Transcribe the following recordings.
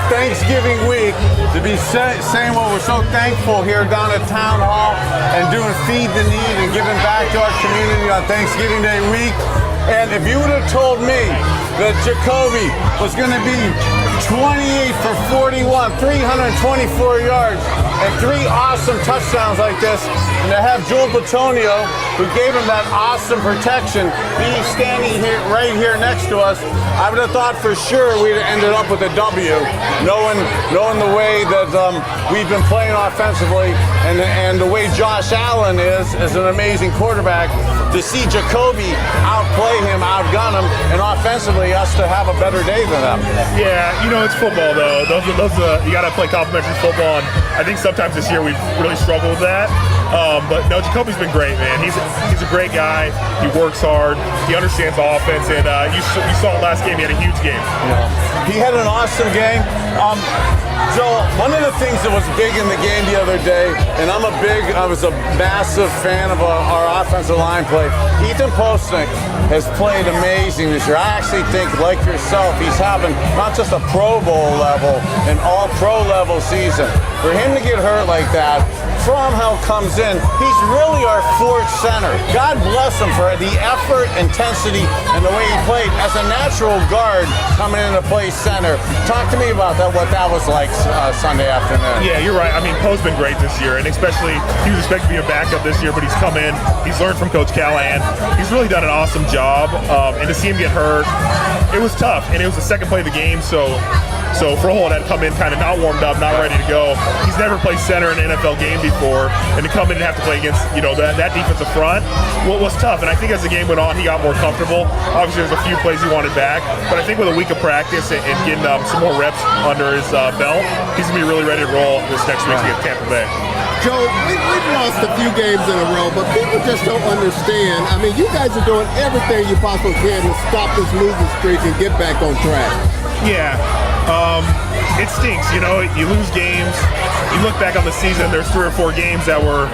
Thanksgiving week to be saying what we're so thankful here down at Townhall and doing Feed the Need and giving back to our community on Thanksgiving Day week. And if you would have told me that Jacoby was going to be 28 for 41, 324 yards, and 3 awesome touchdowns like this, and to have Joel Bitonio, who gave him that awesome protection, be standing here, right here next to us, I would have thought for sure we'd have ended up with a W, knowing the way that we've been playing offensively, and the way Josh Allen is an amazing quarterback. To see Jacoby outplay him, outgun him, and offensively us to have a better day than them. Yeah, it's football though. Those you got to play complementary football, and I think sometimes this year we've really struggled with that. But no, Jacoby's been great, man. He's a great guy. He works hard. He understands offense, and you saw last game. He had a huge game. Yeah. He had an awesome game. Joel, one of the things that was big in the game the other day, and I was a massive fan of our offensive line play. Ethan Postnick has played amazing this year. I actually think, like yourself, he's having not just a Pro Bowl level, an all-pro level season. For him to get hurt like that, Townhall comes in, he's really our fourth center. God bless him for the effort, intensity, and the way he played as a natural guard coming in to play center. Talk to me about that, what that was like Sunday afternoon. Yeah, you're right. I mean, Poe's been great this year, and especially he was expected to be a backup this year, but he's come in, he's learned from Coach Callahan. He's really done an awesome job, and to see him get hurt, it was tough, and it was the second play of the game, so Froholt had come in kind of not warmed up, not ready to go. He's never played center in an NFL game before, and to come in and have to play against that defensive front was tough. And I think as the game went on, he got more comfortable. Obviously, there's a few plays he wanted back, but I think with a week of practice and getting some more reps under his belt, he's gonna be really ready to roll this next week against Tampa Bay. Joe, we've lost a few games in a row, but people just don't understand. I mean, you guys are doing everything you possibly can to stop this losing streak and get back on track. Yeah. It stinks, you lose games. You look back on the season, there's 3 or 4 games that were,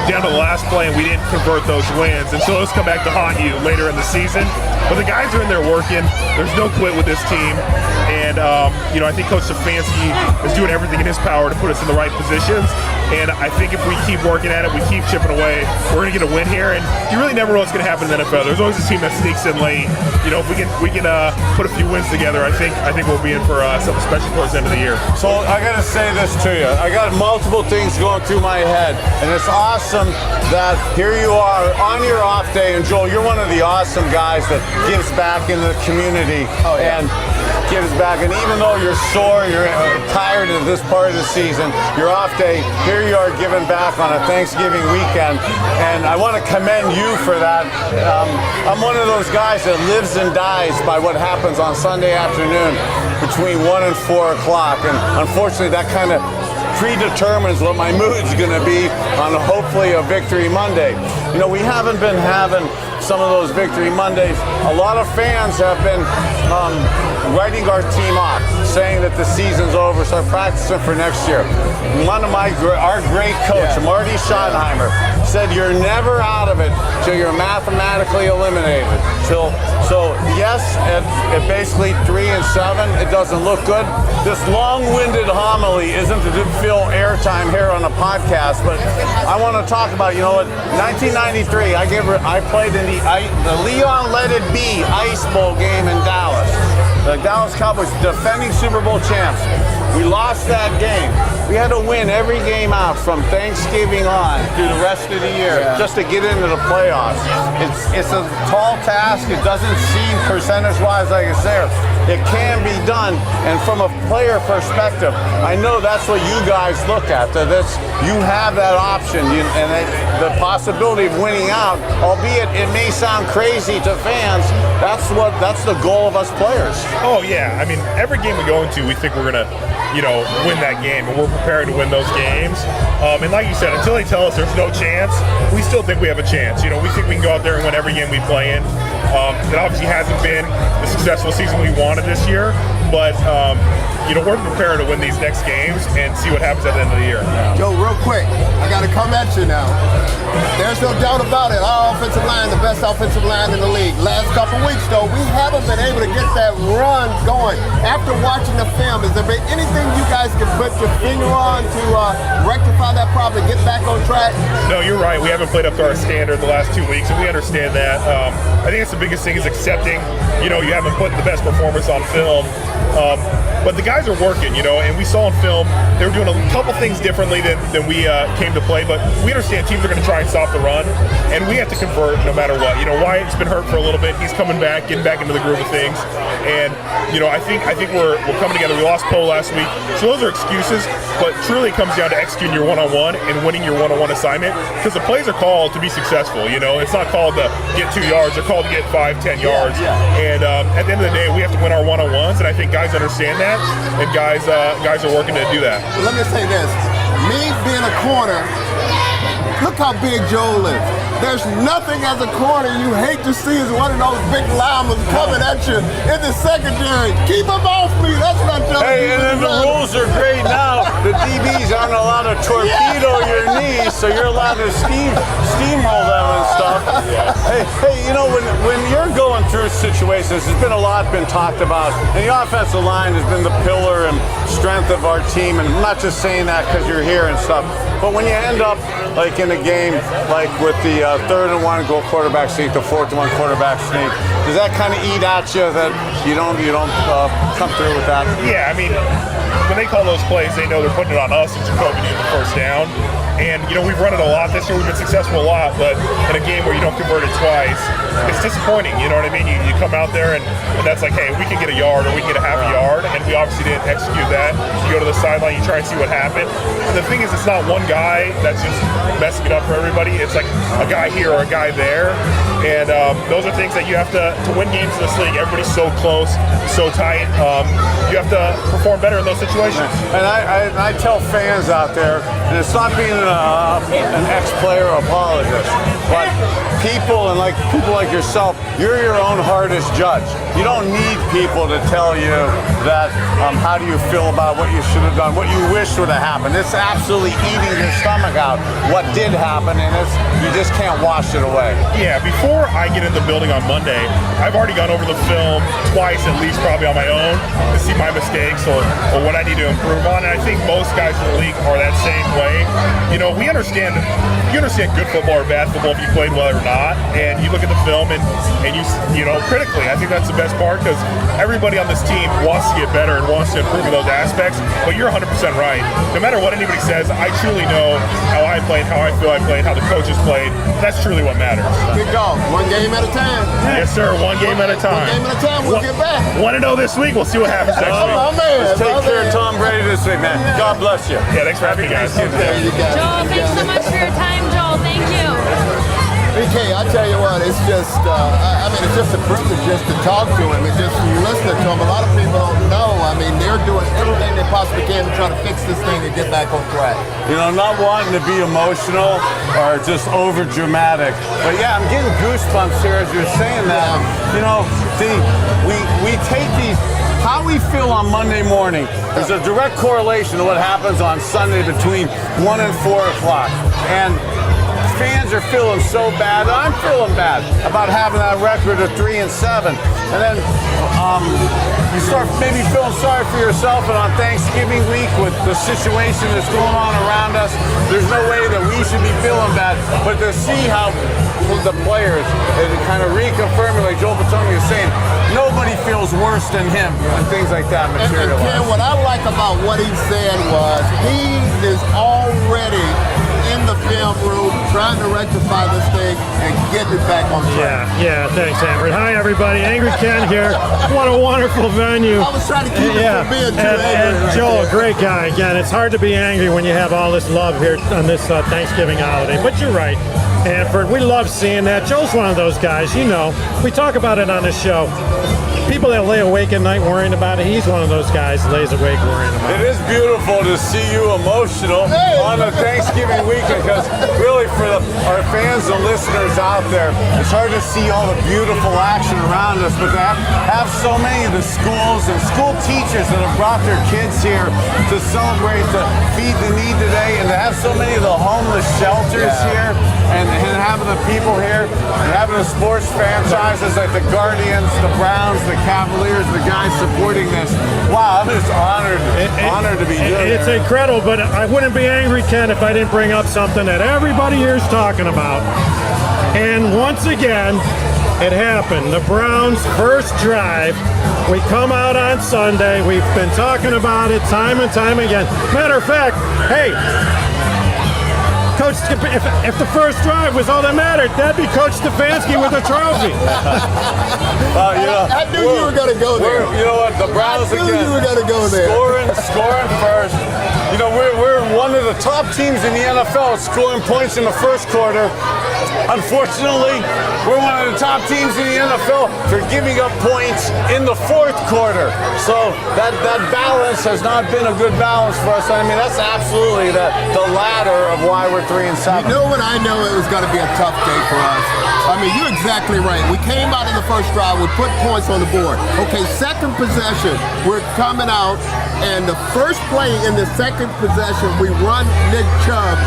down to the last play, and we didn't convert those wins. And so those come back to haunt you later in the season. But the guys are in there working. There's no quit with this team. And, I think Coach Stefanski is doing everything in his power to put us in the right positions. And I think if we keep working at it, we keep chipping away, we're going to get a win here. And you really never know what's going to happen in the NFL. There's always a team that sneaks in late. If we can put a few wins together, I think we'll be in for something special towards the end of the year. So I got to say this to you. I got multiple things going through my head, and it's awesome that here you are on your off day. And Joel, you're one of the awesome guys that gives back in the community and gives back. And even though you're sore, you're tired of this part of the season, your off day, here you are giving back on a Thanksgiving weekend. And I want to commend you for that. I'm one of those guys that lives and dies by what happens on Sunday afternoon between 1 and 4 o'clock. And unfortunately, that kind of predetermines what my mood's going to be on hopefully a Victory Monday. We haven't been having some of those Victory Mondays. A lot of fans have been writing our team off, saying that the season's over, so practicing for next year. One of our great coach, Marty Schottenheimer, said you're never out of it till you're mathematically eliminated. So yes, at basically 3 and 7, it doesn't look good. This long-winded homily isn't to fill airtime here on a podcast, but I want to talk about, 1993, I played in the Leon Let It Be Ice Bowl game in Dallas. The Dallas Cowboys, defending Super Bowl champs. We lost that game. We had to win every game out from Thanksgiving on through the rest of the year just to get into the playoffs. It's a tall task. It doesn't seem percentage-wise like it's there. It can be done, and from a player perspective, I know that's what you guys look at. You have that option, and the possibility of winning out, albeit it may sound crazy to fans. That's the goal of us players. Oh yeah, I mean, every game we go into, we think we're gonna, win that game, and we're prepared to win those games. And like you said, until they tell us there's no chance, we still think we have a chance. We think we can go out there and win every game we play in. It obviously hasn't been the successful season we wanted this year, but we're prepared to win these next games and see what happens at the end of the year. Joe, real quick, I got to come at you now. There's no doubt about it. Our offensive line, the best offensive line in the league. Last couple weeks, though, we haven't been able to get that run going. After watching the film, is there been anything you guys can put your finger on to rectify that problem, get back on track? No, you're right. We haven't played up to our standard the last 2 weeks, and we understand that. I think it's the biggest thing is accepting, you haven't put the best performance on film. But the guys are working, and we saw in film they were doing a couple things differently than we came to play. But we understand teams are going to try and stop the run, and we have to convert no matter what. Wyatt's been hurt for a little bit. He's coming back, getting back into the groove of things. And I think we're coming together. We lost Poe last week, so those are excuses. But truly, it comes down to executing your one-on-one and winning your one-on-one assignment, because the plays are called to be successful. It's not called to get 2 yards; they're called to get 5-10 yards. And at the end of the day, we have to win our one-on-ones, and I think guys understand that, and guys are working to do that. Let me say this. Me being a corner, look how big Joel is. There's nothing as a corner you hate to see is one of those big linemen coming at you in the secondary. Keep him off me. That's what I'm telling you. Hey, and then the rules are great now. The DBs aren't allowed to torpedo your knees, so you're allowed to steamroll them and stuff. Hey, when you're going through situations, there's been a lot been talked about, and the offensive line has been the pillar and strength of our team, and I'm not just saying that because you're here and stuff, but when you end up like in a game like with the 3rd and 1 goal quarterback sneak, the 4th and 1 quarterback sneak, does that kind of eat at you that you don't come through with that? Yeah, I mean, when they call those plays, they know they're putting it on us and Jacoby to get the first down. And we've run it a lot this year. We've been successful a lot, but in a game where you don't convert it twice, it's disappointing. You know what I mean? You come out there and that's like, hey, we can get a yard or we can get a half a yard, and we obviously didn't execute that. You go to the sideline, you try and see what happened. And the thing is, it's not one guy that's just messing it up for everybody. It's like a guy here or a guy there, and those are things that you have to win games in this league. Everybody's so close, so tight. You have to perform better in those situations. And I tell fans out there, and it's not being an ex-player apologist, but people like yourself, you're your own hardest judge. You don't need people to tell you that how do you feel about what you should have done, what you wish would have happened. It's absolutely eating your stomach out what did happen, and you just can't wash it away. Yeah, before I get in the building on Monday, I've already gone over the film twice at least, probably on my own, to see my mistakes or what I need to improve on. And I think most guys in the league are that same way. We understand good football or bad football if you played well or not, and you look at the film and you critically, I think that's the best part, because everybody on this team wants to get better and wants to improve in those aspects. But you're 100% right. No matter what anybody says, I truly know how I played, how I feel I played, how the coaches played. That's truly what matters. Good dog. One game at a time. Yes, sir. One game at a time. One game at a time. We'll get back. 1-0 this week. We'll see what happens next week. Oh, man. Let's take care of Tom Brady this week, man. God bless you. Yeah, thanks for having me, guys. There you go. Joel, thanks so much for your time, Joel. Thank you. BK, I tell you what, it's just, it's just a privilege just to talk to him and just listening to him. A lot of people don't know. They're doing everything they possibly can to try to fix this thing and get back on track. Not wanting to be emotional or just over dramatic, but yeah, I'm getting goosebumps here as you're saying that. We take these. How we feel on Monday morning is a direct correlation to what happens on Sunday between 1 and 4 o'clock. And fans are feeling so bad. I'm feeling bad about having that record of 3 and 7. And then you start maybe feeling sorry for yourself. And on Thanksgiving week, with the situation that's going on around us, there's no way that we should be feeling bad. But to see how the players and kind of reconfirming, like Joel Bitonio is saying, nobody feels worse than him and things like that materialize. And Ken, what I like about what he said was he is already in the film room trying to rectify this thing and get it back on track. Yeah, thanks, Hanford. Hi, everybody. Angry Ken here. What a wonderful venue. I was trying to keep it from being too angry. And Joel, great guy. Again, it's hard to be angry when you have all this love here on this Thanksgiving holiday. But you're right, Hanford. We love seeing that. Joel's one of those guys, we talk about it on this show. people that lay awake at night worrying about it, he's one of those guys that lays awake worrying about It it. is beautiful to see you emotional on a Thanksgiving weekend because really for our fans and listeners out there, it's hard to see all the beautiful action around us, but to have so many of the schools and school teachers that have brought their kids here to celebrate the Feed the Need today, and to have so many of the homeless shelters here, and having the people here, and having the sports franchises like the Guardians, the Browns, the Cavaliers, the guys supporting this. Wow, I'm just honored to be doing It's it. incredible, but I wouldn't be angry, Ken, if I didn't bring up something that everybody here is talking about. And once again, it happened. The Browns' first drive. We come out on Sunday. We've been talking about it time and time again. Matter of fact, hey, Coach, if the first drive was all that mattered, that'd be Coach Stefanski with a trophy. I knew you were going to go there. You know what? The Browns I knew again. you were going to go there. Scoring first. You know, we're one of the top teams in the NFL scoring points in the first quarter. Unfortunately, we're one of the top teams in the NFL for giving up points in the fourth quarter. So that balance has not been a good balance for us. I mean, that's absolutely the ladder of why we're 3-7. You know when I know it was going to be a tough day for us? I mean, you're exactly right. We came out in the first drive, we put points on the board. Okay, second possession, we're coming out, and the first play in the second possession, we run Nick Chubb,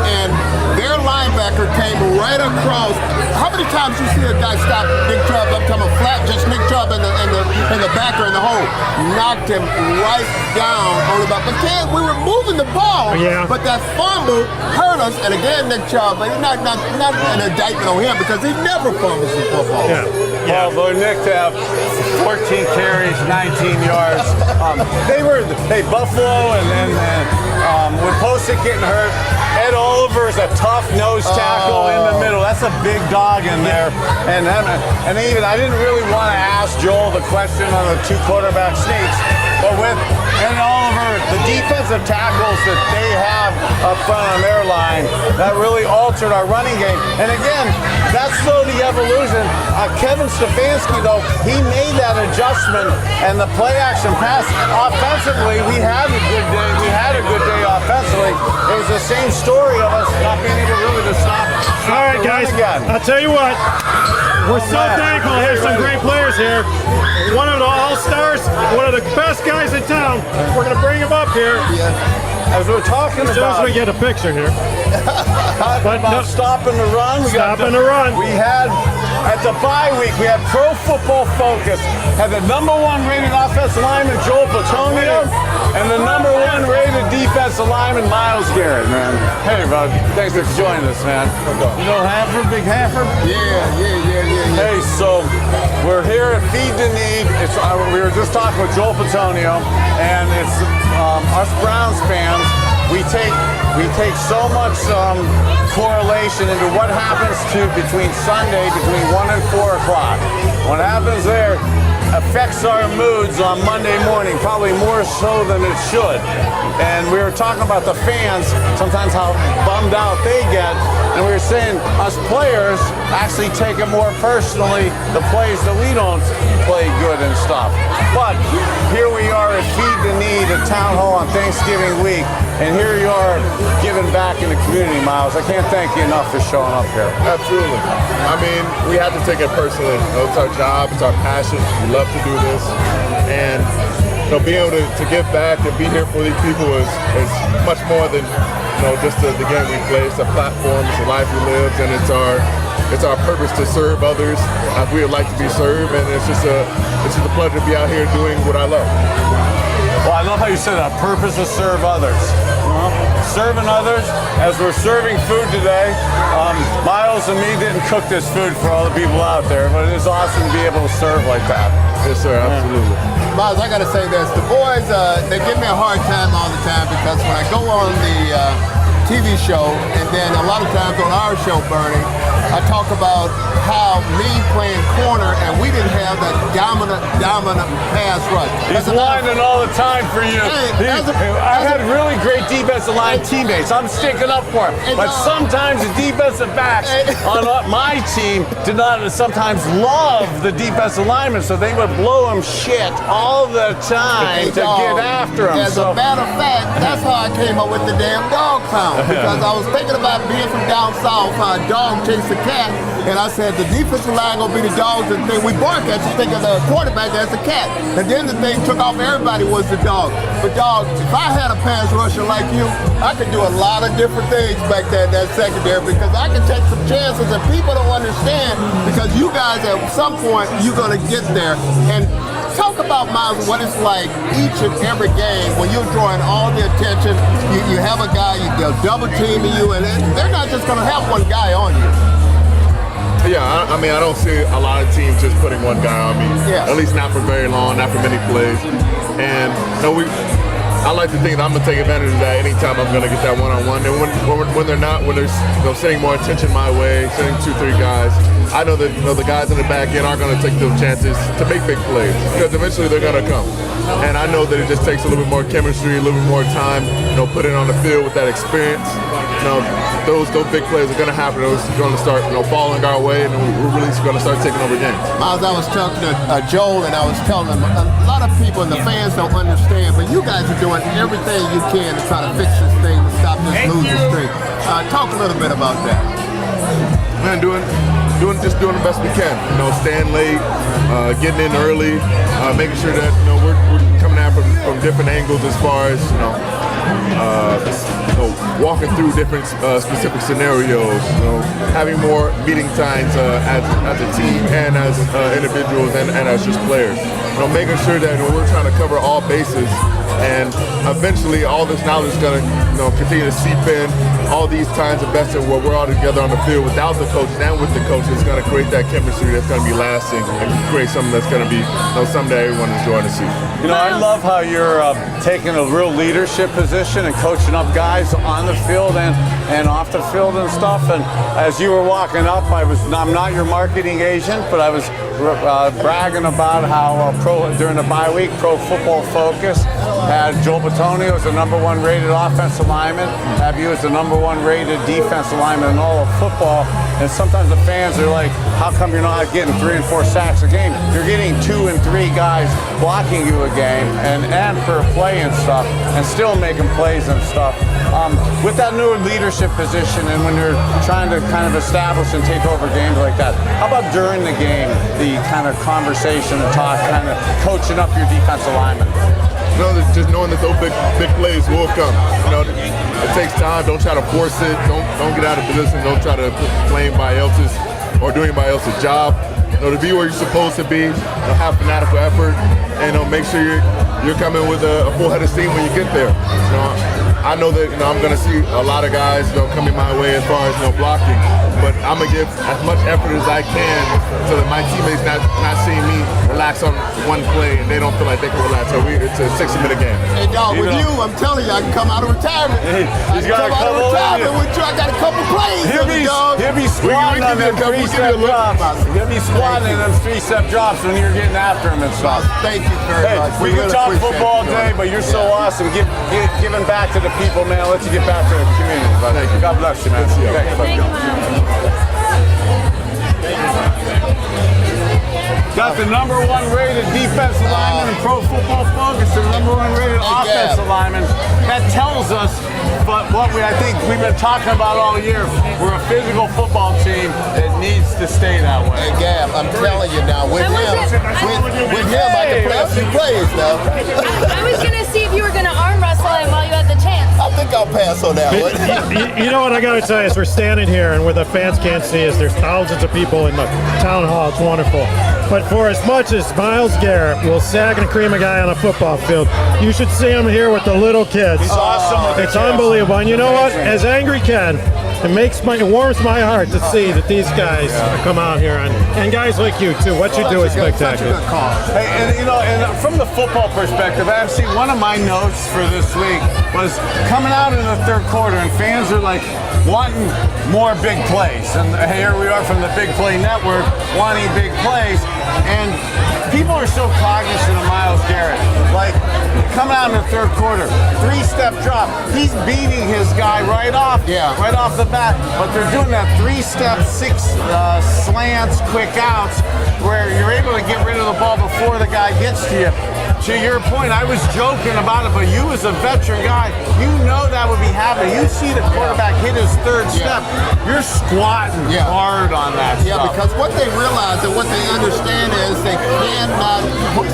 and their linebacker came right across. How many times you see a guy stop Nick Chubb up coming flat, just Nick Chubb in the backer in the hole, knocked him right down on the back. But then we were moving the ball, but that fumble hurt us. And again, Nick Chubb, but not an indictment on him because he never fumbles in football. Well, for Nick to have 14 carries, 19 yards. Buffalo and with Posick getting hurt, Ed Oliver is a tough nose tackle in the middle. That's a big dog in there. And even I didn't really want to ask Joel the question on the two quarterback sneaks, but with Ed Oliver, the defensive tackles that they have up front on their line, that really altered our running game. And again, that's still the evolution. Kevin Stefanski, though, he made that adjustment and the play action pass. Offensively, we had a good day. We had a good day offensively. It was the same story of us not being able really to stop. All right, guys. I'll tell you what. We're so thankful to have some great players here. One of the all-stars, one of the best guys in town. We're going to bring him up here. As we're talking as soon as we get a picture here. But no, stopping the run. Stopping the run. We had, at the bye week, we had Pro Football Focus, had the #1 rated offensive lineman, Joel Bitonio, and the #1 rated defensive lineman, Myles Garrett, man. Hey, bud, thanks for joining us, man. You know Hanford, Big Hanford? Yeah. Hey, so we're here at Feed the Need. We were just talking with Joel Bitonio, and it's us Browns fans. We take so much correlation into what happens between Sunday between 1 and 4 o'clock. What happens there affects our moods on Monday morning, probably more so than it should. And we were talking about the fans, sometimes how bummed out they get, and we were saying us players actually take it more personally, the plays that we don't play good and stuff. But here we are at Feed the Need at Townhall on Thanksgiving week, and here you are giving back in the community, Myles. I can't thank you enough for showing up here. Absolutely. I mean, we have to take it personally. It's our job, it's our passion. We love to do this. And being able to give back and be here for these people is much more than just the game we play. It's a platform, it's a life we live, and it's our purpose to serve others as we would like to be served. And it's just a pleasure to be out here doing what I love. Well, I love how you said that. Purpose to serve others. Serving others, as we're serving food today. Myles and me didn't cook this food for all the people out there, but it is awesome to be able to serve like that. Yes, sir, absolutely. Myles, I got to say this. The boys, they give me a hard time all the time because when I go on the TV show, and then a lot of times on our show, Bernie, I talk about how me playing corner, and we didn't have that dominant pass rush. He's lining all the time for you. I've had really great defensive line teammates. I'm sticking up for him. But sometimes the defensive backs on my team did not sometimes love the defensive linemen, so they would blow him shit all the time to get after him. As a matter of fact, that's how I came up with the damn dog pound. Because I was thinking about being from down south, how a dog chased a cat, and I said the defensive line gonna be the dogs that we bark at. You think of the quarterback as a cat. And then the thing took off, everybody was the dog. But dog, if I had a pass rusher like you, I could do a lot of different things back there in that secondary because I can take some chances and people don't understand because you guys at some point you're gonna get there. And talk about, Myles, what it's like each and every game when you're drawing all the attention. You have a guy, they'll double teaming you, and they're not just gonna have one guy on you. Yeah, I mean, I don't see a lot of teams just putting one guy on me. Yeah. At least not for very long, not for many plays. And I like to think that I'm gonna take advantage of that anytime I'm gonna get that one-on-one. And when they're not, when they're sending more attention my way, sending 2-3 guys, I know that the guys in the back end aren't gonna take those chances to make big plays because eventually they're gonna come. And I know that it just takes a little bit more chemistry, a little bit more time, put it on the field with that experience. Those big plays are gonna happen. Those are gonna start, falling our way, and we're really gonna start taking over games. Myles, I was talking to Joel, and I was telling him a lot of people and the fans don't understand, but you guys are doing everything you can to try to fix this thing to stop this losing streak. Talk a little bit about that. Man, doing the best we can. Staying late, getting in early, making sure that we're coming at from different angles as far as walking through different specific scenarios. Having more meeting times as a team and as individuals and as just players. Making sure that we're trying to cover all bases. And eventually, all this knowledge is going to continue to seep in. All these times invested where we're all together on the field without the coaches and with the coaches is going to create that chemistry that's going to be lasting and create something that's going to be something that everyone is enjoying to see. I love how you're taking a real leadership position and coaching up guys on the field and off the field and stuff. And as you were walking up, I'm not your marketing agent, but I was bragging about how during the bye week, Pro Football Focus had Joel Bitonio as the #1 rated offensive lineman, have you as the #1 rated defensive lineman in all of football. And sometimes the fans are like, how come you're not getting 3 and 4 sacks a game? You're getting 2 and 3 guys blocking you a game and per play and stuff, and still making plays and stuff. With that new leadership position and when you're trying to kind of establish and take over games like that, how about during the game, the kind of conversation and talk, kind of coaching up your defensive linemen? Just knowing that those big plays will come. It takes time. Don't try to force it. Don't get out of position. Don't try to play anybody else's or do anybody else's job. To be where you're supposed to be, have fanatical effort, and make sure you're coming with a full head of steam when you get there. I know that I'm going to see a lot of guys coming my way as far as blocking, but I'm going to give as much effort as I can so that my teammates not seeing me relax on one play and they don't feel like they can relax. So it's a 60-minute game. Hey, dog, with you, I'm telling you, I can come out of retirement. I can come out of retirement with you. I got a couple plays. He'll be squatting on them 3-step drops. He'll be squatting in them 3-step drops when you're getting after him and stuff. Thank you very much. We can talk football all day, but you're so awesome. Giving back to the people, man. I'll let you get back to the community. Thank you. God bless you, man. Thank you, Myles. Got the #1 rated defensive lineman in Pro Football Focus, the #1 rated offensive lineman. That tells us what I think we've been talking about all year. We're a physical football team that needs to stay that way. Hey, Gab, I'm telling you now, with him, I can play a few plays now. I was going to see if you were going to arm wrestle him while you had the chance. I think I'll pass on that one. You know what I got to tell you is we're standing here, and where the fans can't see us, there's thousands of people in the town hall. It's wonderful. But for as much as Myles Garrett will sack and cream a guy on a football field, you should see him here with the little kids. He's awesome. It's unbelievable. And you know what? As Angry Ken, it warms my heart to see that these guys come out here and guys like you too. What you do is spectacular. Hey, and from the football perspective, actually one of my notes for this week was coming out in the third quarter, and fans are like wanting more big plays. And here we are from the Big Play Network wanting big plays. And never so cognizant of Myles Garrett. Like, coming out in the third quarter, 3-step drop. He's beating his guy right off the bat. But they're doing that 3-step, 6 slants, quick outs, where you're able to get rid of the ball before the guy gets to you. To your point, I was joking about it, but you as a veteran guy, you know that would be happening. You see the quarterback hit his third step, you're squatting hard on that stuff. Because what they realize and what they understand is they cannot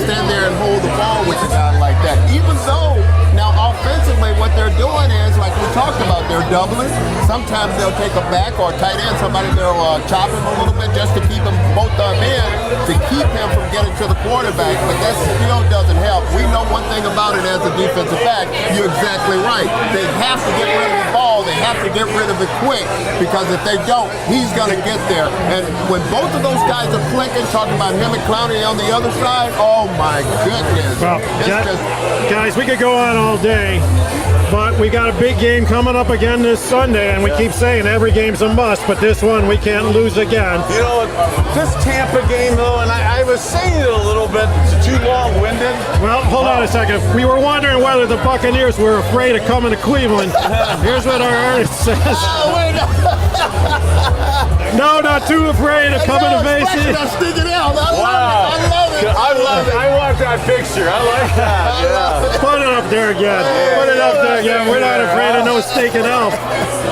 stand there and hold the ball with a guy like that. Even though, now offensively, what they're doing is, like we talked about, they're doubling. Sometimes they'll take a back or a tight end, somebody they'll chop him a little bit just to keep him both of them in, to keep him from getting to the quarterback. But that still doesn't help. We know one thing about it as a defensive back. You're exactly right. They have to get rid of the ball. They have to get rid of it quick, because if they don't, he's going to get there. And when both of those guys are clicking, talking about him and Clowney on the other side, oh my goodness. Well, guys, we could go on all day, but we got a big game coming up again this Sunday, and we keep saying every game's a must, but this one we can't lose again. You know, this Tampa game, though, and I was saying it a little bit, too long-winded. Well, hold on a second. We were wondering whether the Buccaneers were afraid of coming to Cleveland. Here's what our artist says. No, not too afraid of coming to Vegas. Wow. I love it. I want that picture. I like that. Yeah. Put it up there again. Put it up there again. We're not afraid of no steak and elf.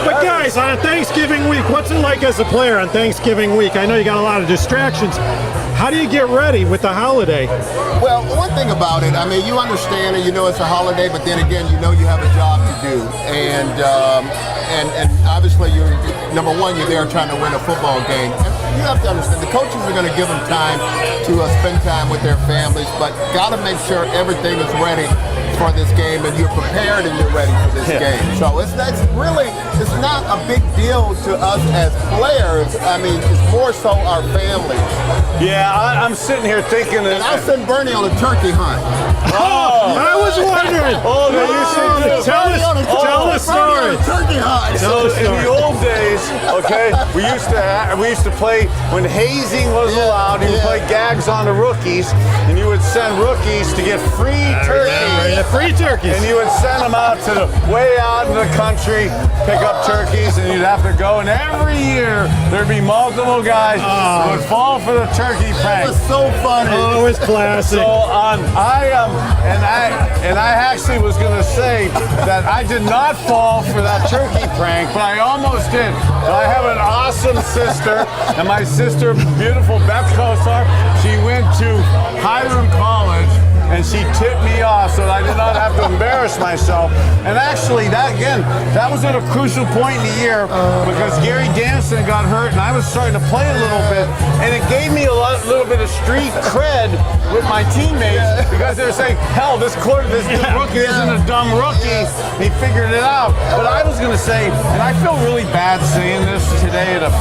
But guys, on Thanksgiving week, what's it like as a player on Thanksgiving week? I know you got a lot of distractions. How do you get ready with the holiday? Well, one thing about it, I mean, you understand and you know it's a holiday, but then again, you know you have a job to do. And obviously, you're number one, you're there trying to win a football game. And you have to understand, the coaches are going to give them time to spend time with their families, but got to make sure everything is ready for this game and you're prepared and you're ready for this game. So it's not a big deal to us as players. I mean, it's more so our families. Yeah, I'm sitting here thinking that. And I'll send Bernie on a turkey hunt. Oh, I was wondering. Tell the story. Turkey hunt. So in the old days, okay, we used to play when hazing was allowed. You would play gags on the rookies, and you would send rookies to get free turkeys. Free turkeys. And you would send them out to way out in the country, pick up turkeys, and you'd have to go. And every year there'd be multiple guys who would fall for the turkey prank. It was so funny. Oh, it's classic. So I actually was going to say that I did not fall for that turkey prank, but I almost did. So I have an awesome sister, and my sister, beautiful Beth Kosar, she went to Hiram College, and she tipped me off so that I did not have to embarrass myself. And actually, that was at a crucial point in the year because Gary Danson got hurt, and I was starting to play a little bit, and it gave me a little bit of street cred with my teammates because they were saying, hell, this rookie isn't a dumb rookie. He figured it out. But I was going to say, and I feel really bad saying this today with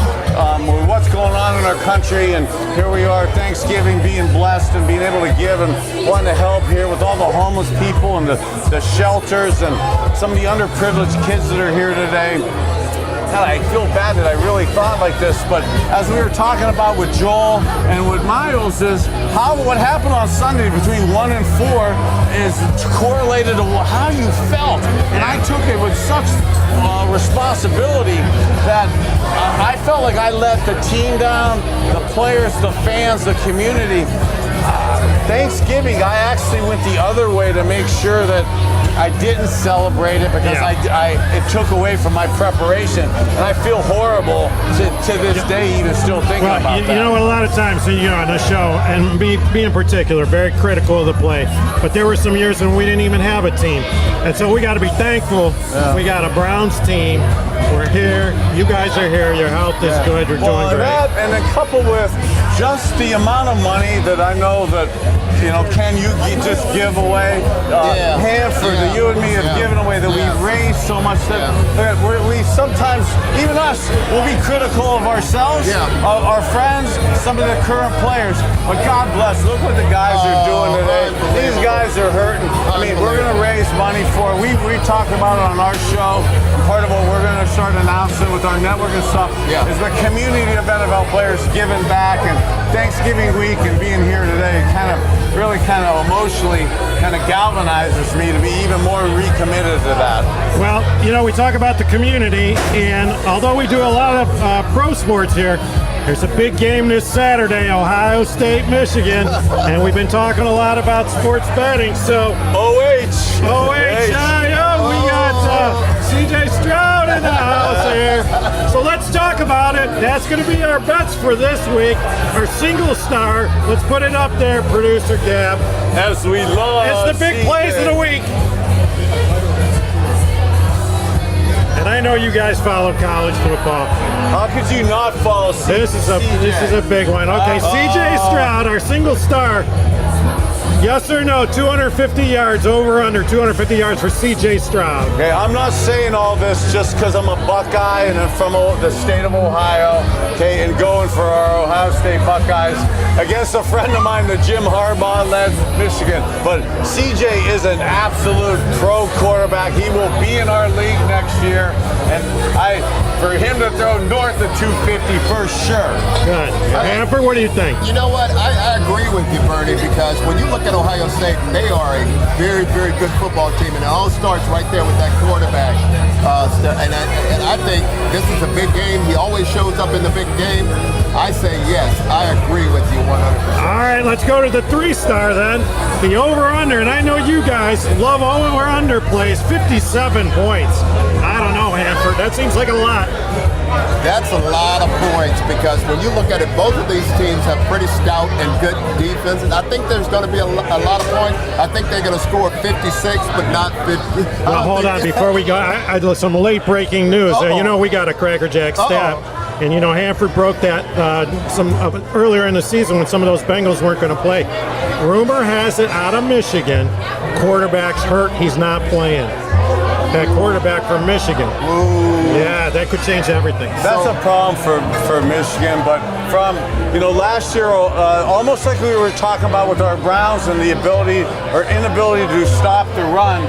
what's going on in our country, and here we are, Thanksgiving, being blessed and being able to give and wanting to help here with all the homeless people and the shelters and some of the underprivileged kids that are here today. God, I feel bad that I really thought like this, but as we were talking about with Joel and with Myles is what happened on Sunday between 1 and 4 is correlated to how you felt. And I took it with such responsibility that I felt like I let the team down, the players, the fans, the community. Thanksgiving, I actually went the other way to make sure that I didn't celebrate it because it took away from my preparation, and I feel horrible to this day even still thinking about that. You know what, a lot of times, on the show, and me in particular, very critical of the play, but there were some years when we didn't even have a team, and so we got to be thankful we got a Browns team. We're here, you guys are here, your health is good, you're doing great. And then coupled with just the amount of money that I know that Ken, you just give away. Hanford, that you and me have given away, that we raise so much that we sometimes, even us, will be critical of ourselves, of our friends, some of the current players. But God bless, look what the guys are doing today. These guys are hurting. I mean, we're going to raise money for it. We talk about it on our show. And part of what we're going to start announcing with our network and stuff is the community of NFL players giving back, and Thanksgiving week and being here today kind of kind of emotionally kind of galvanizes me to be even more recommitted to that. Well, you know, we talk about the community, and although we do a lot of pro sports here, there's a big game this Saturday, Ohio State, Michigan, and we've been talking a lot about sports betting. So, we got CJ Stroud in the house here. So let's talk about it. That's going to be our bets for this week. Our single star. Let's put it up there, producer Gab. As we love. It's the big plays of the week. And I know you guys follow college football. How could you not follow CJ? This is a big one. Okay, CJ Stroud, our single star. Yes or no, 250 yards, over under 250 yards for CJ Stroud. Okay, I'm not saying all this just because I'm a Buckeye and I'm from the state of Ohio, okay, and going for our Ohio State Buckeyes against a friend of mine, the Jim Harbaugh-led Michigan. But CJ is an absolute pro quarterback. He will be in our league next year, and for him to throw north of 250 for sure. Good. Hanford, what do you think? You know what? I agree with you, Bernie, because when you look at Ohio State, they are a very, very good football team, and it all starts right there with that quarterback. And I think this is a big game. He always shows up in the big game. I say yes. I agree with you 100%. All right, let's go to the 3-star then. The over-under, and I know you guys love over-under plays, 57 points. I don't know, Hanford. That seems like a lot. That's a lot of points because when you look at it, both of these teams have pretty stout and good defenses. I think there's going to be a lot of points. I think they're going to score 56, but not 50. Well, hold on. Before we go, I some late breaking news. You know, we got a Cracker Jack stat. And, you know, Hanford broke that earlier in the season when some of those Bengals weren't going to play. Rumor has it out of Michigan, quarterback's hurt. He's not playing. That quarterback from Michigan. Ooh. Yeah, that could change everything. That's a problem for Michigan, but from, last year, almost like we were talking about with our Browns and the ability or inability to stop the run,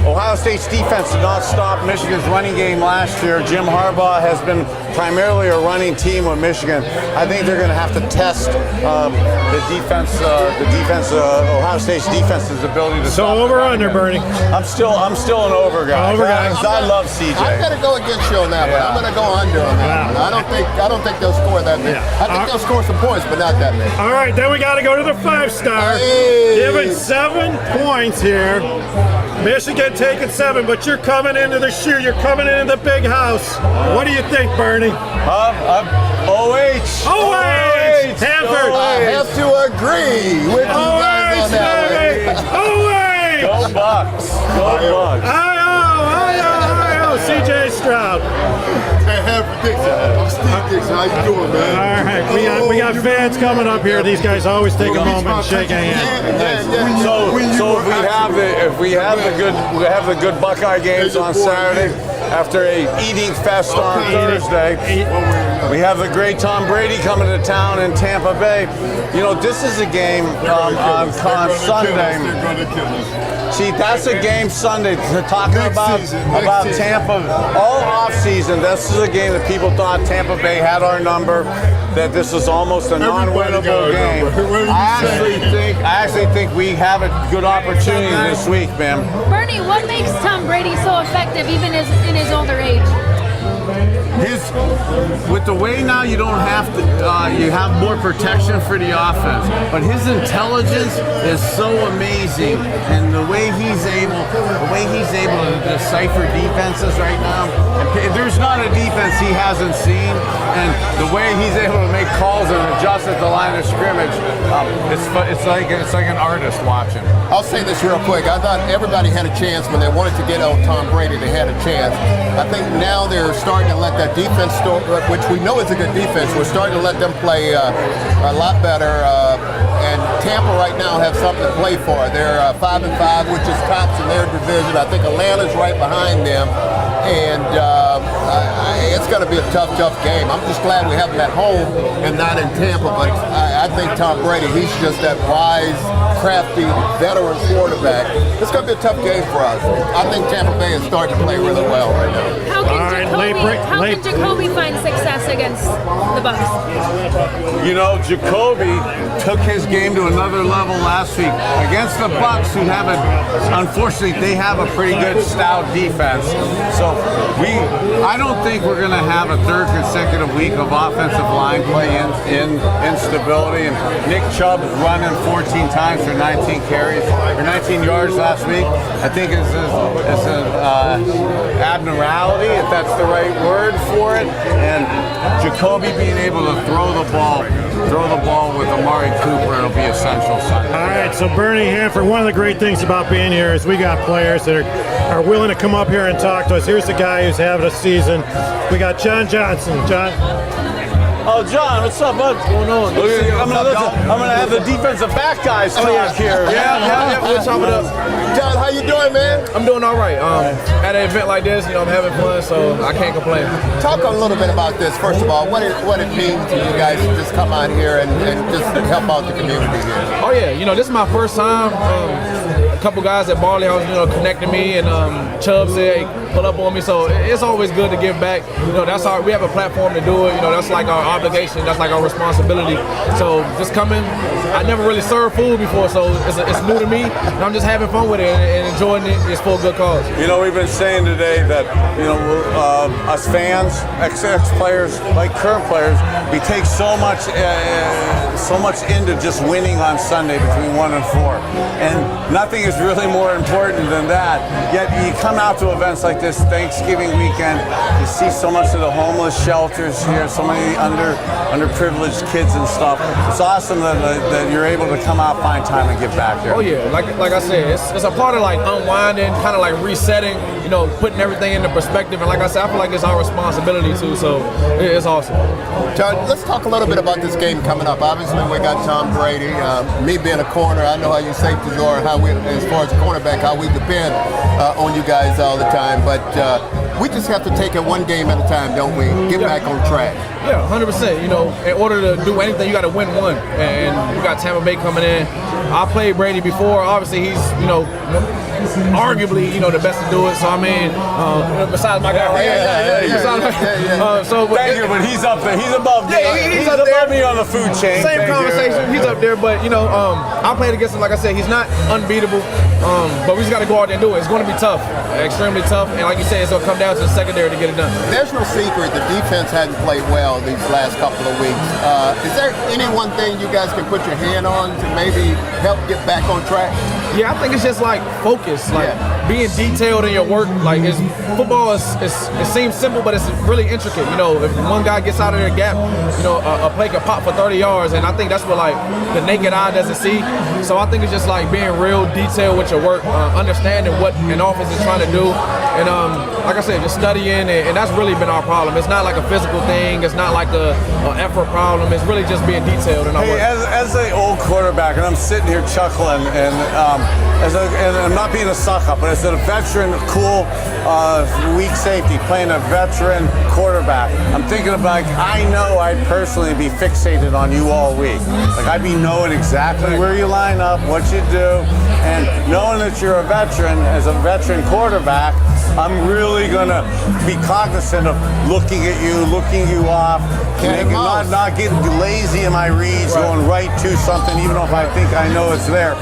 Ohio State's defense did not stop Michigan's running game last year. Jim Harbaugh has been primarily a running team with Michigan. I think they're going to have to test the defense, Ohio State's defense's ability to stop. So over under, Bernie. I'm still an over guy. Over guy. I love CJ. I'm going to go against you on that one. I'm going to go under on that one. I don't think they'll score that many. I think they'll score some points, but not that many. All right, then we got to go to the 5-star. Hey. Given 7 points here. Michigan taking 7, but you're coming into the shoe. You're coming into the big house. What do you think, Bernie? OH. Hanford. I have to agree with you guys on that one. Go Bucks. Go Bucks. I-O, CJ Stroud. Hey, Hanford Dixon. I'm Steve Dixon. How you doing, man? All right, we got fans coming up here. These guys always take a moment and shake a hand. So if we have the good Buckeye games on Saturday, after a eating fest on Thursday, we have the great Tom Brady coming to town in Tampa Bay. This is a game on Sunday. See, that's a game Sunday. Talking about Tampa all off season. This is a game that people thought Tampa Bay had our number. That this is almost a non-winnable game. I actually think we have a good opportunity this week, man. Bernie, what makes Tom Brady so effective even in his older age? With the way now you don't have to, you have more protection for the offense, but his intelligence is so amazing, and the way he's able to decipher defenses right now. And there's not a defense he hasn't seen, and the way he's able to make calls and adjust at the line of scrimmage, it's like an artist watching. I'll say this real quick. I thought everybody had a chance when they wanted to get out Tom Brady. They had a chance. I think now they're starting to let that defense, which we know is a good defense, we're starting to let them play a lot better. And Tampa right now have something to play for. They're 5-5, which is tops in their division. I think Atlanta's right behind them. and it's going to be a tough game. I'm just glad we have him at home and not in Tampa, but I think Tom Brady, he's just that wise, crafty, veteran quarterback. It's going to be a tough game for us. I think Tampa Bay is starting to play really well right now. How can Jacoby find success against the Bucs? You know, Jacoby took his game to another level last week against the Bucs, who have unfortunately, they have a pretty good stout defense. So I don't think we're going to have a third consecutive week of offensive line play in instability. And Nick Chubb running 14 times for 19 carries or 19 yards last week, I think is an abnormality, if that's the right word for it. And Jacoby being able to throw the ball with Amari Cooper, it'll be essential Sunday. All right, so Bernie Hanford, one of the great things about being here is we got players that are willing to come up here and talk to us. Here's the guy who's having a season. We got John Johnson. John. Oh, John, what's up, bud? What's going on? I'm gonna have the defensive back guys talk here. Yeah, we'll chop it up. John, how you doing, man? I'm doing all right. At an event like this, I'm having fun, so I can't complain. Talk a little bit about this, first of all. What it means to you guys to just come out here and just help out the community here. Oh yeah, this is my first time. A couple guys at Barley House, connected me, and Chubb said, hey, pull up on me. So it's always good to give back. That's we have a platform to do it. That's like our obligation. That's like our responsibility. So just coming. I never really served food before, so it's new to me. And I'm just having fun with it and enjoying it. It's for a good cause. We've been saying today that us fans, ex-players, like current players, we take so much into just winning on Sunday between 1 and 4, and nothing is really more important than that. Yet you come out to events like this Thanksgiving weekend, you see so much of the homeless shelters here, so many underprivileged kids and stuff. It's awesome that you're able to come out, find time, and give back here. Oh yeah, like I said, it's a part of like unwinding, kind of like resetting, putting everything into perspective. And like I said, I feel like it's our responsibility too. So it's awesome. John, let's talk a little bit about this game coming up. Obviously, we got Tom Brady. Me being a corner, I know how you safeties are, how we, as far as cornerback, how we depend on you guys all the time. But we just have to take it one game at a time, don't we? Get back on track. Yeah, 100%. In order to do anything, you got to win one. And we got Tampa Bay coming in. I played Brady before. Obviously, he's, arguably, the best to do it. So, I mean, besides my guy right here. Thank you, but he's up there. He's above me. Yeah, he's up above there. me on the food chain. Same conversation. He's up there, but, I played against him. Like I said, he's not unbeatable. But we just got to go out there and do it. It's going to be tough, extremely tough. And like you said, it's going to come down to the secondary to get it done. There's no secret the defense hadn't played well these last couple of weeks. Is there any one thing you guys can put your hand on to maybe help get back on track? Yeah, I think it's just like focus, like being detailed in your work. Like football it seems simple, but it's really intricate. If one guy gets out of their gap, a play can pop for 30 yards, and I think that's what like the naked eye doesn't see. So I think it's just like being real detailed with your work, understanding what an offense is trying to do, and like I said, just studying, and that's really been our problem. It's not like a physical thing. It's not like a effort problem. It's really just being detailed in our work. As an old quarterback, and I'm sitting here chuckling, and I'm not being a suck up, but as a veteran, cool, weak safety, playing a veteran quarterback, I'm thinking about, I know I'd personally be fixated on you all week. Like, I'd be knowing exactly where you line up, what you do, and knowing that you're a veteran, as a veteran quarterback, I'm really going to be cognizant of looking at you, looking you off, not getting lazy in my reads, going right to something, even if I think I know it's there.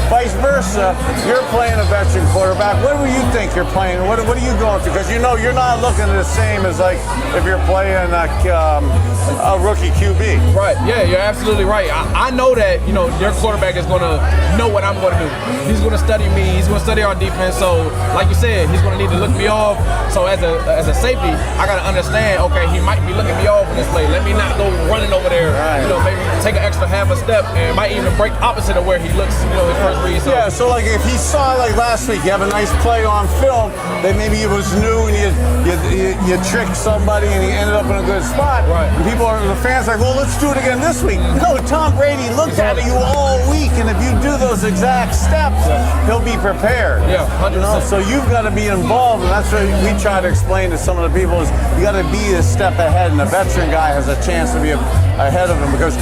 Vice versa, you're playing a veteran quarterback. What do you think you're playing? What are you going through? Because you're not looking the same as like if you're playing a rookie QB. Right, yeah, you're absolutely right. I know that, their quarterback is going to know what I'm going to do. He's going to study me. He's going to study our defense. So, like you said, he's going to need to look me off. So as a safety, I got to understand, okay, he might be looking me off in this play. Let me not go running over there. Right. Maybe take an extra half a step and might even break opposite of where he looks, his first read. So. Yeah, so like if he saw like last week, you have a nice play on film, that maybe it was new and you tricked somebody and he ended up in a good spot. Right. And the fans are like, well, let's do it again this week. No, Tom Brady looked at you all week, and if you do those exact steps, steps, he'll be prepared. Yeah, 100%. So you've got to be involved, and that's what we try to explain to some of the people is you got to be a step ahead, and the veteran guy has a chance to be ahead of him because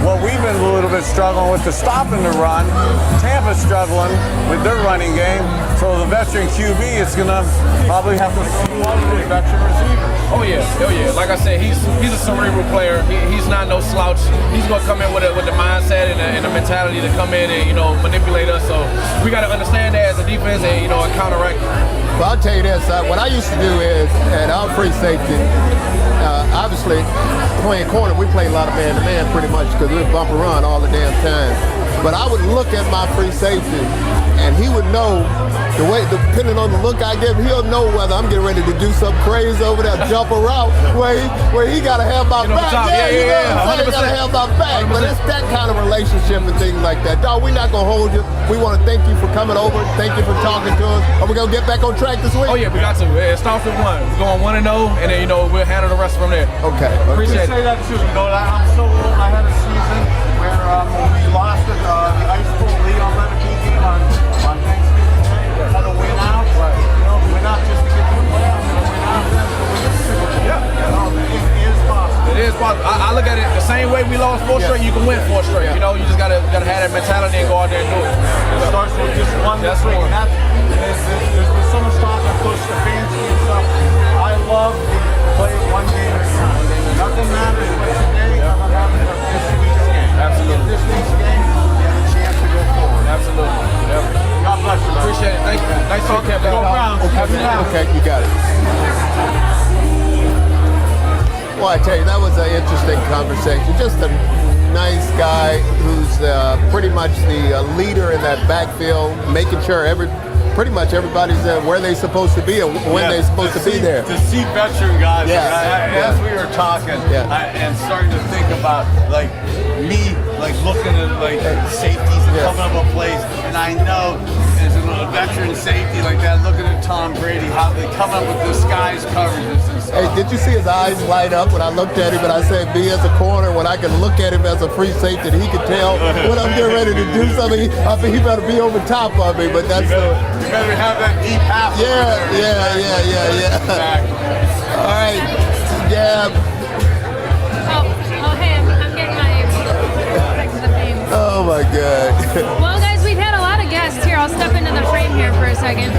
what we've been a little bit struggling with is stopping the run. Tampa's struggling with their running game, so the veteran QB is going to probably have to swallow the veteran receivers. Oh yeah. Like I said, he's a cerebral player. He's not no slouch. He's gonna come in with the mindset and the mentality to come in and manipulate us. So we got to understand that as a defense and and counteract. Well, I'll tell you this. What I used to do is at our free safety. Obviously, playing corner, we play a lot of man-to-man pretty much because we bump and run all the damn time. But I would look at my free safety, and he would know the way, depending on the look I give, he'll know whether I'm getting ready to do something crazy over there, jump a route where he got to have my back. Yeah, 100%. He got to have my back. 100%. But it's that kind of relationship and things like that. Dog, we're not going to hold you. We want to thank you for coming over. Thank you for talking to us. Are we going to get back on track this week? Oh, yeah, we got to. It starts with 1. We're going 1-0, and then, we'll handle the rest from there. Okay. Appreciate it. Say that too. I'm so old. I had a season where we lost the ice pool lead on Lenape game on Thanksgiving Day. Had to win out. Right. Win out just to get to the playoffs. Win out then to win the Super Bowl. It is possible. It is possible. I look at it the same way we lost 4 straight. You can win 4 straight. You just gotta have that mentality and go out there and do it. It starts with just one this week. And there's been so much talk on Coach Stefanski and stuff. I love the play one game at a time. Nothing matters but today. Nothing matters but this week's game. Absolutely. This week's game, you have a chance to go forward. Absolutely. Yep. God bless you. Appreciate it. Thank you. Nice talking to you. Go Browns. Okay, you got it. Well, I tell you, that was an interesting conversation. Just a nice guy who's pretty much the leader in that backfield, making sure pretty much everybody's where they're supposed to be and when they're supposed to be there. To see veteran guys, as we were talking, and starting to think about me looking at safeties and coming up with plays, and I know as a veteran safety like that, looking at Tom Brady, how they come up with disguise coverages and stuff. Hey, did you see his eyes light up when I looked at him and I said, be as a corner, when I can look at him as a free safety, he could tell when I'm getting ready to do something, I think he better be over top of me, but that's you better have that deep half. Yeah. Exactly. All right, Gab. Oh, hey, I'm getting my back to the fame. Oh my God. Well, guys, we've had a lot of guests here. I'll step into the frame here for a second.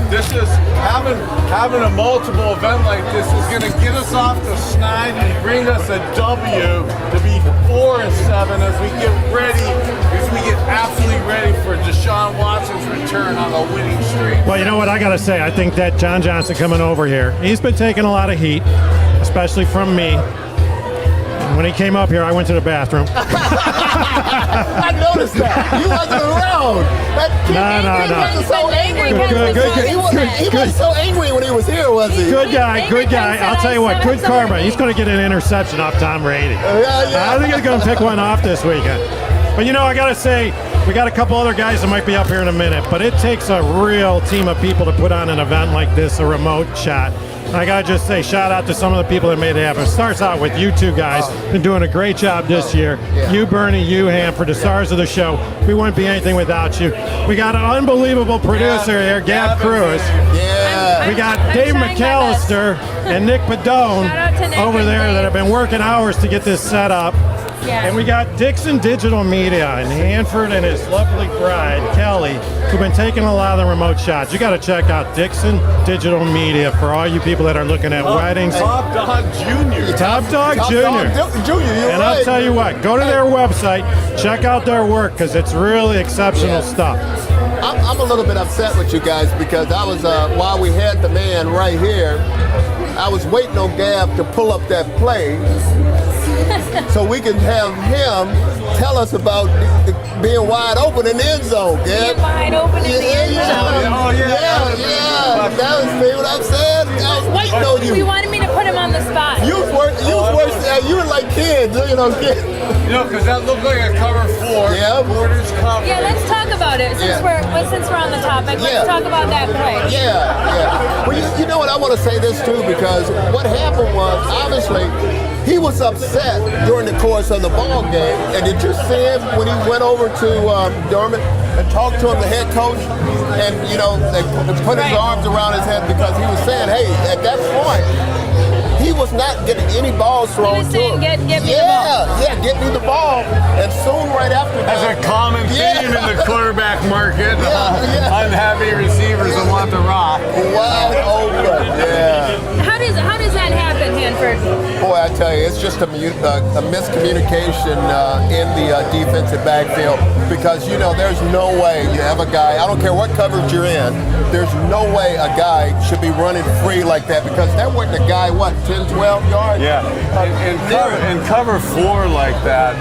This is having a multiple event like this is going to get us off the schneid and bring us a W to be 4-7 as we get ready, as we get absolutely ready for Deshaun Watson's return on a winning streak. Well, you know what I got to say? I think that John Johnson coming over here, he's been taking a lot of heat, especially from me. When he came up here, I went to the bathroom. I noticed that. You wasn't around. No. He wasn't so angry when he was here, was he? Good guy. I'll tell you what, good karma. He's going to get an interception off Tom Brady. I think he's going to pick one off this weekend. But I got to say, we got a couple other guys that might be up here in a minute, but it takes a real team of people to put on an event like this, a remote shot. I got to just say, shout out to some of the people that made it happen. It starts out with you two guys. Been doing a great job this year. You, Bernie, you, Hanford, the stars of the show. We wouldn't be anything without you. We got an unbelievable producer here, Gab Cruz. We got Dave McAllister and Nick Padone over there that have been working hours to get this set up. And we got Dixon Digital Media and Hanford and his lovely bride, Kelly, who've been taking a lot of the remote shots. You got to check out Dixon Digital Media for all you people that are looking at weddings. Top Dog Jr. Top Dog Jr. And I'll tell you what, go to their website, check out their work, because it's really exceptional stuff. I'm a little bit upset with you guys because I was, while we had the man right here, I was waiting on Gab to pull up that play so we can have him tell us about being wide open in the end zone, Gab. Being wide open in the end zone. Yeah. That was what I'm saying. I was waiting on you. We wanted me to put him on the spot. You were like kids, because that looked like a cover 4. Yeah. Borders cover. Yeah, let's talk about it. Since we're on the topic, let's talk about that play. Yeah. Well, you know what? I want to say this too, because what happened was, obviously, he was upset during the course of the ball game. And did you see him when he went over to Dorman? and talked to him, the head coach, and they put his arms around his head because he was saying, hey, at that point, he was not getting any balls thrown He was to saying, him. get me the ball. Yeah, get me the ball. And soon right after That's that, a common theme in the quarterback market. Unhappy receivers that want the rock. wide open. Yeah. How does that happen, Hanford? Boy, I tell you, it's just a miscommunication in the defensive backfield because, there's no way you have a guy, I don't care what coverage you're in, there's no way a guy should be running free like that because that wasn't a guy, 10, 12 yards? Yeah, in cover 4 like that,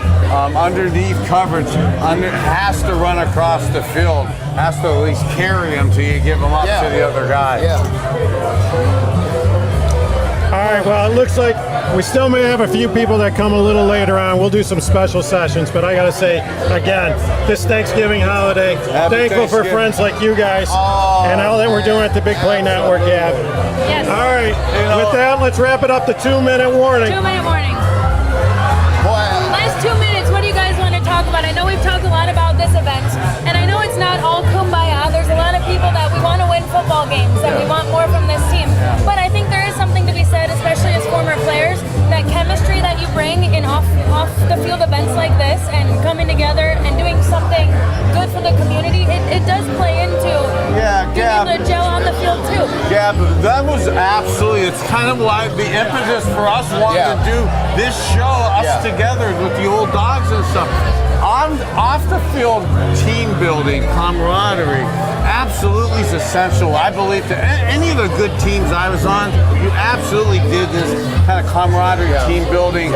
underneath coverage, has to run across the field, has to at least carry him till you give him up to the other guy. Yeah. All right, well, it looks like we still may have a few people that come a little later on. We'll do some special sessions, but I got to say, again, this Thanksgiving holiday, thankful for friends like you guys and all that we're doing at the Big Play Network, Gab. Yes. All right, with that, let's wrap it up to 2-minute warning. 2-minute warning. Boy, Last 2 minutes, what do you guys want to talk about? I know we've talked a lot about this event, and I know it's not all kumbaya. There's a lot of people that we want to win football games, and we want more from this team. But I think there is something to be said, especially as former players, that chemistry that you bring in off the field events like this and coming together and doing something good for the community, it does play into being able to gel on the field too. Yeah, that was absolutely, it's kind of like the impetus for us wanting to do this show, us together with the old dogs and stuff. Off the field team building, camaraderie, absolutely is essential. I believe to any of the good teams I was on, you absolutely did this kind of camaraderie, team building.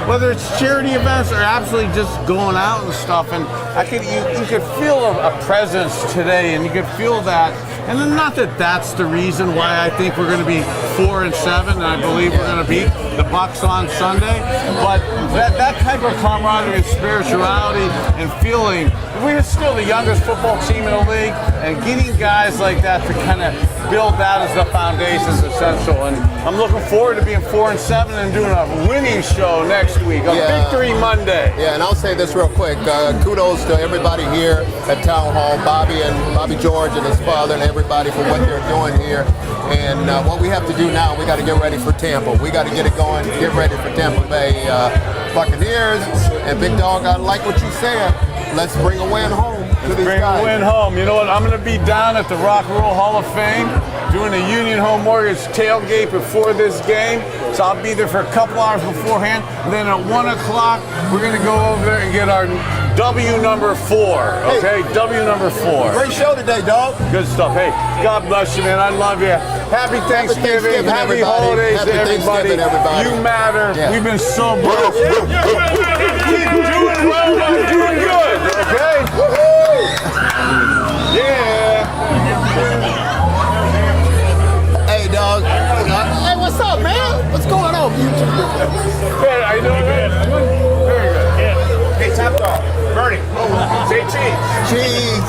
Whether it's charity events or absolutely just going out and stuff. And you could feel a presence today, and you could feel that. And then not that that's the reason why I think we're going to be 4-7, and I believe we're going to beat the Bucks on Sunday. But that type of camaraderie and spirituality and feeling, we're still the youngest football team in the league, and getting guys like that to kind of build that as the foundation is essential. And I'm looking forward to being 4-7 and doing a winning show next week, a Victory Monday. Yeah, and I'll say this real quick. Kudos to everybody here at Townhall, Bobby George and his father and everybody for what they're doing here. And what we have to do now, we got to get ready for Tampa. We got to get it going, get ready for Tampa Bay Buccaneers. And Big Dog, I like what you said. Let's bring a win home to these guys. Bring a win home. You know what? I'm going to be down at the Rock and Roll Hall of Fame doing a Union Home Mortgage tailgate before this game. So I'll be there for a couple hours beforehand. And then at 1 o'clock, we're going to go over there and get our W number 4. Okay? Hey, W number 4. Great show today, dog. Good stuff. Hey, God bless you, man. I love you. Happy Thanksgiving. Happy holidays to everybody. You matter. Yeah. We've been so blessed. Keep doing well. I'm doing good. Okay? Yeah. Hey, dog. Hey, what's up, man? What's going on? Good. How you doing, man? Very good. Hey, Top Dog, Bernie, say cheese. Cheese.